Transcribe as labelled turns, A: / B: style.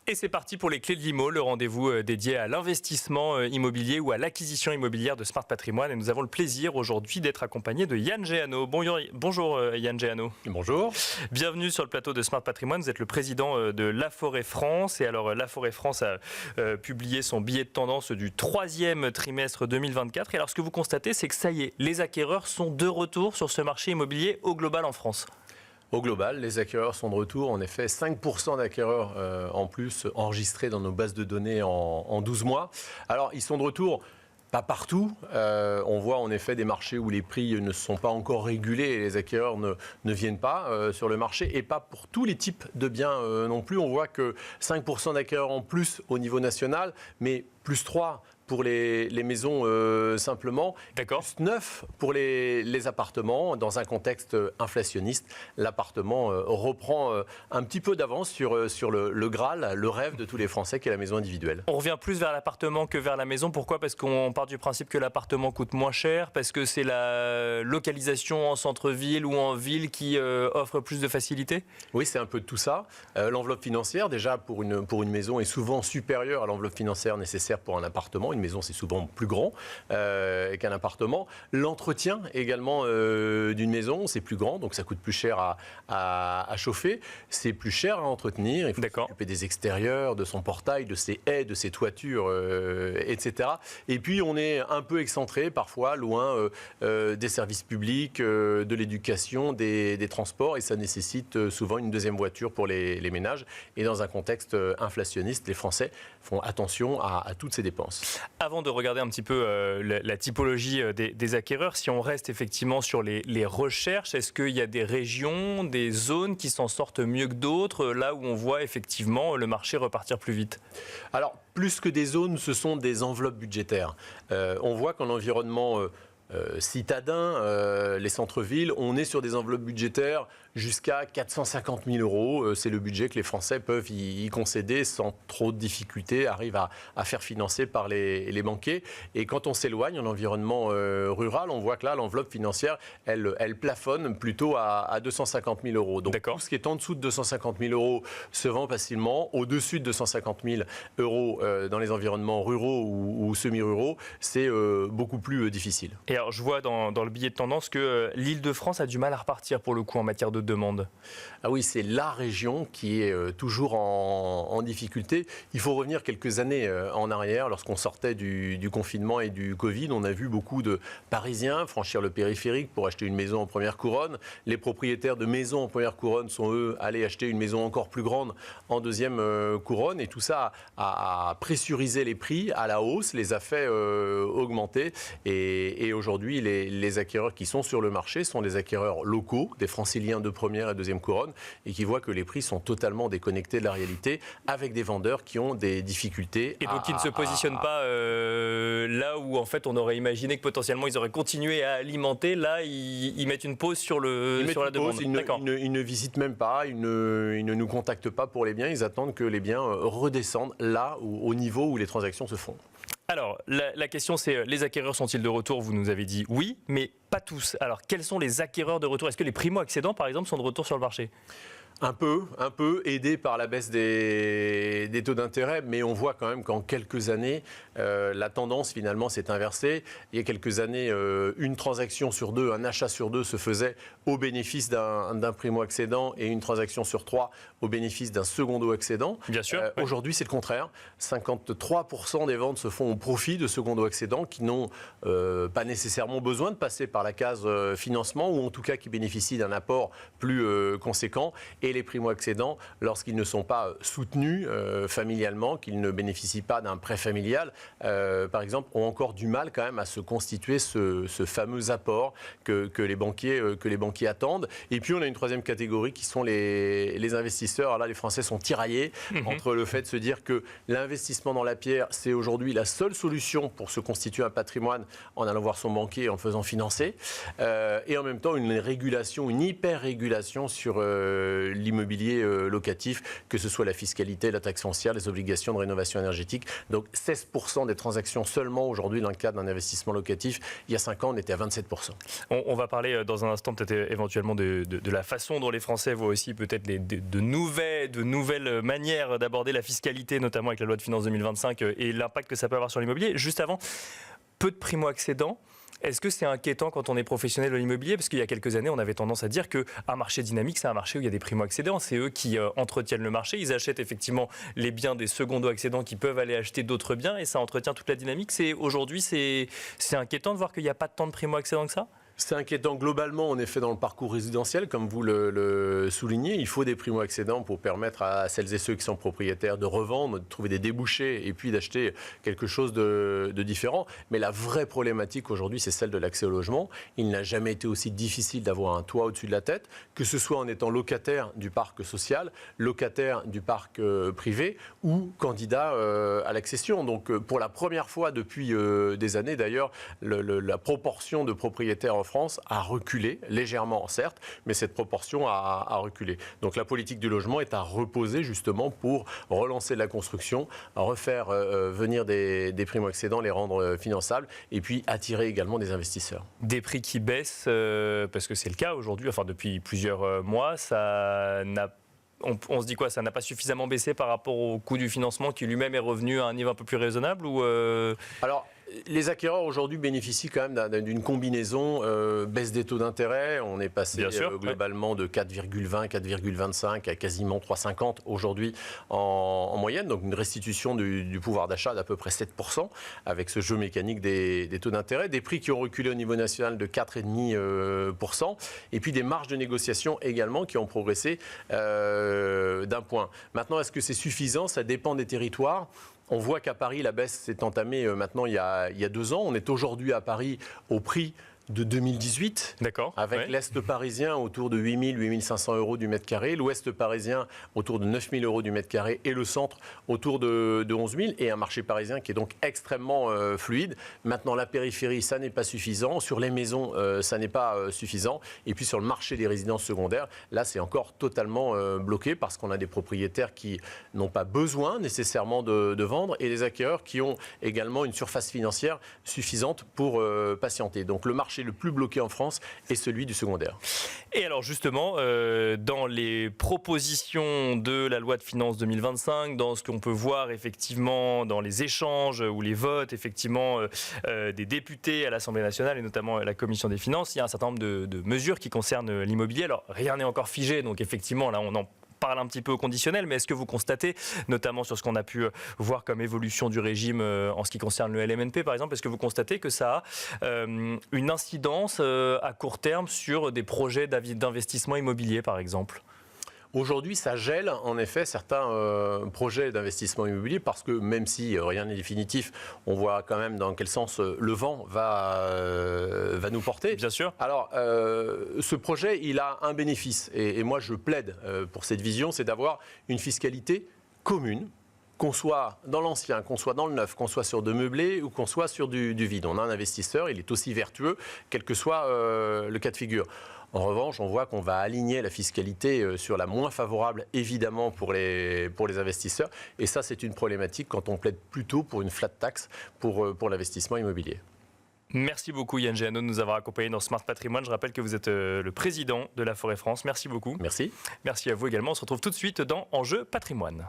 A: Et c'est parti pour les clés de l'IMO, le rendez-vous dédié à l'investissement immobilier ou à l'acquisition immobilière de Smart Patrimoine. Et nous avons le plaisir aujourd'hui d'être accompagné de Yann Géano. Bonjour Yann Géano.
B: Bonjour.
A: Bienvenue sur le plateau de Smart Patrimoine. Vous êtes le président de La Forêt France. Et alors La Forêt France a publié son billet de tendance du 3e trimestre 2024. Et alors ce que vous constatez, c'est que ça y est, les acquéreurs sont de retour sur ce marché immobilier au global en France.
B: Au global, les acquéreurs sont de retour. En effet, 5% d'acquéreurs en plus enregistrés dans nos bases de données en 12 mois. Alors, ils sont de retour. Pas partout. On voit en effet des marchés où les prix ne sont pas encore régulés et les acquéreurs ne viennent pas sur le marché, et pas pour tous les types de biens non plus. On voit que 5% d'acquéreurs en plus au niveau national, mais plus 3 pour les maisons simplement, plus 9 pour les appartements. Dans un contexte inflationniste, l'appartement reprend un petit peu d'avance sur le Graal, le rêve de tous les Français, qui est la maison individuelle.
A: On revient plus vers l'appartement que vers la maison. Pourquoi ? Parce qu'on part du principe que l'appartement coûte moins cher, parce que c'est la localisation en centre-ville ou en ville qui offre plus de facilité ?
B: Oui, c'est un peu de tout ça. L'enveloppe financière, déjà, pour une maison, est souvent supérieure à l'enveloppe financière nécessaire pour un appartement. Une maison, c'est souvent plus grand qu'un appartement. L'entretien également d'une maison, c'est plus grand, donc ça coûte plus cher à chauffer. C'est plus cher à entretenir. Il faut s'occuper des extérieurs, de son portail, de ses haies, de ses toitures, etc. Et puis, on est un peu excentré, parfois, loin des services publics, de l'éducation, des transports, et ça nécessite souvent une deuxième voiture pour les ménages. Et dans un contexte inflationniste, les Français font attention à toutes ces dépenses.
A: Avant de regarder un petit peu la typologie des acquéreurs, si on reste effectivement sur les recherches, est-ce qu'il y a des régions, des zones qui s'en sortent mieux que d'autres, là où on voit effectivement le marché repartir plus vite ?
B: Alors, plus que des zones, ce sont des enveloppes budgétaires. On voit qu'en environnement citadin, les centres-villes, on est sur des enveloppes budgétaires jusqu'à 450 000 euros. C'est le budget que les Français peuvent y concéder sans trop de difficultés, arrivent à faire financer par les banquiers. Et quand on s'éloigne en environnement rural, on voit que là, l'enveloppe financière, elle plafonne plutôt à 250 000 euros. Donc tout ce qui est en dessous de 250 000 euros se vend facilement. Au-dessus de 250 000 euros dans les environnements ruraux ou semi-ruraux, c'est beaucoup plus difficile.
A: Et alors, je vois dans le billet de tendance que l'Île-de-France a du mal à repartir pour le coup en matière de demande.
B: Ah oui, c'est la région qui est toujours en difficulté. Il faut revenir quelques années en arrière. Lorsqu'on sortait du confinement et du Covid, on a vu beaucoup de Parisiens franchir le périphérique pour acheter une maison en première couronne. Les propriétaires de maisons en première couronne sont, eux, allés acheter une maison encore plus grande en deuxième couronne. Et tout ça a pressurisé les prix à la hausse, les a fait augmenter. Et aujourd'hui, les acquéreurs qui sont sur le marché sont des acquéreurs locaux, des franciliens de première et deuxième couronne, et qui voient que les prix sont totalement déconnectés de la réalité, avec des vendeurs qui ont des difficultés.
A: Et donc qui ne se positionnent pas là où en fait on aurait imaginé que potentiellement ils auraient continué à alimenter. Là, ils mettent une pause sur la demande.
B: Ils ne visitent même pas, ils ne nous contactent pas pour les biens, ils attendent que les biens redescendent là, au niveau où les transactions se font.
A: Alors, la question c'est, les acquéreurs sont-ils de retour ? Vous nous avez dit oui, mais pas tous. Alors, quels sont les acquéreurs de retour ? Est-ce que les primo-accédants, par exemple, sont de retour sur le marché ?
B: Un peu, aidé par la baisse des taux d'intérêt, mais on voit quand même qu'en quelques années, la tendance finalement s'est inversée. Il y a quelques années, une transaction sur deux, un achat sur deux se faisait au bénéfice d'un primo-accédant et une transaction sur 3 au bénéfice d'un secondo-accédant.
A: Bien sûr.
B: Aujourd'hui, c'est le contraire. 53% des ventes se font au profit de secondo-accédants qui n'ont pas nécessairement besoin de passer par la case financement, ou en tout cas qui bénéficient d'un apport plus conséquent. Et les primo-accédants, lorsqu'ils ne sont pas soutenus familialement, qu'ils ne bénéficient pas d'un prêt familial, par exemple, ont encore du mal quand même à se constituer ce fameux apport que les banquiers attendent. Et puis on a une troisième catégorie qui sont les investisseurs. Alors là, les Français sont tiraillés entre le fait de se dire que l'investissement dans la pierre, c'est aujourd'hui la seule solution pour se constituer un patrimoine en allant voir son banquier et en le faisant financer, et en même temps une régulation, une hyper-régulation sur l'immobilier locatif, que ce soit la fiscalité, la taxe foncière, les obligations de rénovation énergétique. Donc 16% des transactions seulement aujourd'hui dans le cadre d'un investissement locatif. Il y a 5 ans, on était à 27%.
A: On va parler dans un instant peut-être éventuellement de la façon dont les Français voient aussi peut-être de nouvelles manières d'aborder la fiscalité, notamment avec la loi de finances 2025 et l'impact que ça peut avoir sur l'immobilier. Juste avant, peu de primo-accédants. Est-ce que c'est inquiétant quand on est professionnel de l'immobilier? Parce qu'il y a quelques années, on avait tendance à dire qu'un marché dynamique, c'est un marché où il y a des primo-accédants. C'est eux qui entretiennent le marché. Ils achètent effectivement les biens des secondo-accédants qui peuvent aller acheter d'autres biens et ça entretient toute la dynamique. Aujourd'hui, c'est inquiétant de voir qu'il n'y a pas tant de primo-accédants que ça?
B: C'est inquiétant globalement, en effet, dans le parcours résidentiel, comme vous le soulignez. Il faut des primo-accédants pour permettre à celles et ceux qui sont propriétaires de revendre, de trouver des débouchés et puis d'acheter quelque chose de différent. Mais la vraie problématique aujourd'hui, c'est celle de l'accès au logement. Il n'a jamais été aussi difficile d'avoir un toit au-dessus de la tête, que ce soit en étant locataire du parc social, locataire du parc privé ou candidat à l'accession. Donc, pour la première fois depuis des années d'ailleurs, la proportion de propriétaires en France a reculé, légèrement certes, mais cette proportion a reculé. Donc la politique du logement est à reposer justement pour relancer la construction, refaire venir des primo-accédants, les rendre finançables et puis attirer également des investisseurs.
A: Des prix qui baissent, parce que c'est le cas aujourd'hui, enfin depuis plusieurs mois, ça n'a on se dit quoi? Ça n'a pas suffisamment baissé par rapport au coût du financement qui lui-même est revenu à un niveau un peu plus raisonnable ou
B: Alors, les acquéreurs aujourd'hui bénéficient quand même d'une combinaison baisse des taux d'intérêt. On est passé globalement de 4,20, 4,25 à quasiment 3,50 aujourd'hui en moyenne. Donc une restitution du pouvoir d'achat d'à peu près 7% avec ce jeu mécanique des taux d'intérêt. Des prix qui ont reculé au niveau national de 4,5%. Et puis des marges de négociation également qui ont progressé d'un point. Maintenant, est-ce que c'est suffisant? Ça dépend des territoires. On voit qu'à Paris, la baisse s'est entamée maintenant il y a 2 ans. On est aujourd'hui à Paris au prix de 2018, avec l'Est parisien autour de 8 000, 8 500 euros du mètre carré, l'Ouest parisien autour de 9 000 euros du mètre carré et le centre autour de 11 000 et un marché parisien qui est donc extrêmement fluide. Maintenant, la périphérie, ça n'est pas suffisant. Sur les maisons, ça n'est pas suffisant. Et puis sur le marché des résidences secondaires, là, c'est encore totalement bloqué parce qu'on a des propriétaires qui n'ont pas besoin nécessairement de vendre et des acquéreurs qui ont également une surface financière suffisante pour patienter. Donc le marché le plus bloqué en France est celui du secondaire.
A: Et alors justement, dans les propositions de la loi de finances 2025, dans ce qu'on peut voir effectivement dans les échanges ou les votes effectivement des députés à l'Assemblée nationale et notamment la Commission des finances, il y a un certain nombre de mesures qui concernent l'immobilier. Alors rien n'est encore figé, donc effectivement là on en parle un petit peu au conditionnel, mais est-ce que vous constatez, notamment sur ce qu'on a pu voir comme évolution du régime en ce qui concerne le LMNP par exemple, est-ce que vous constatez que ça a une incidence à court terme sur des projets d'investissement immobilier par exemple ?
B: Aujourd'hui, ça gèle en effet certains projets d'investissement immobilier parce que même si rien n'est définitif, on voit quand même dans quel sens le vent va nous porter.
A: Bien sûr.
B: Alors, ce projet, il a un bénéfice et moi je plaide pour cette vision, c'est d'avoir une fiscalité commune. Qu'on soit dans l'ancien, qu'on soit dans le neuf, qu'on soit sur de meublé ou qu'on soit sur du vide. On a un investisseur, il est aussi vertueux, quel que soit le cas de figure. En revanche, on voit qu'on va aligner la fiscalité sur la moins favorable, évidemment, pour les investisseurs. Et ça, c'est une problématique quand on plaide plutôt pour une flat tax pour l'investissement immobilier.
A: Merci beaucoup Yann Géano de nous avoir accompagnés dans Smart Patrimoine. Je rappelle que vous êtes le président de la Forêt France. Merci beaucoup.
B: Merci.
A: Merci à vous également. On se retrouve tout de suite dans Enjeu Patrimoine.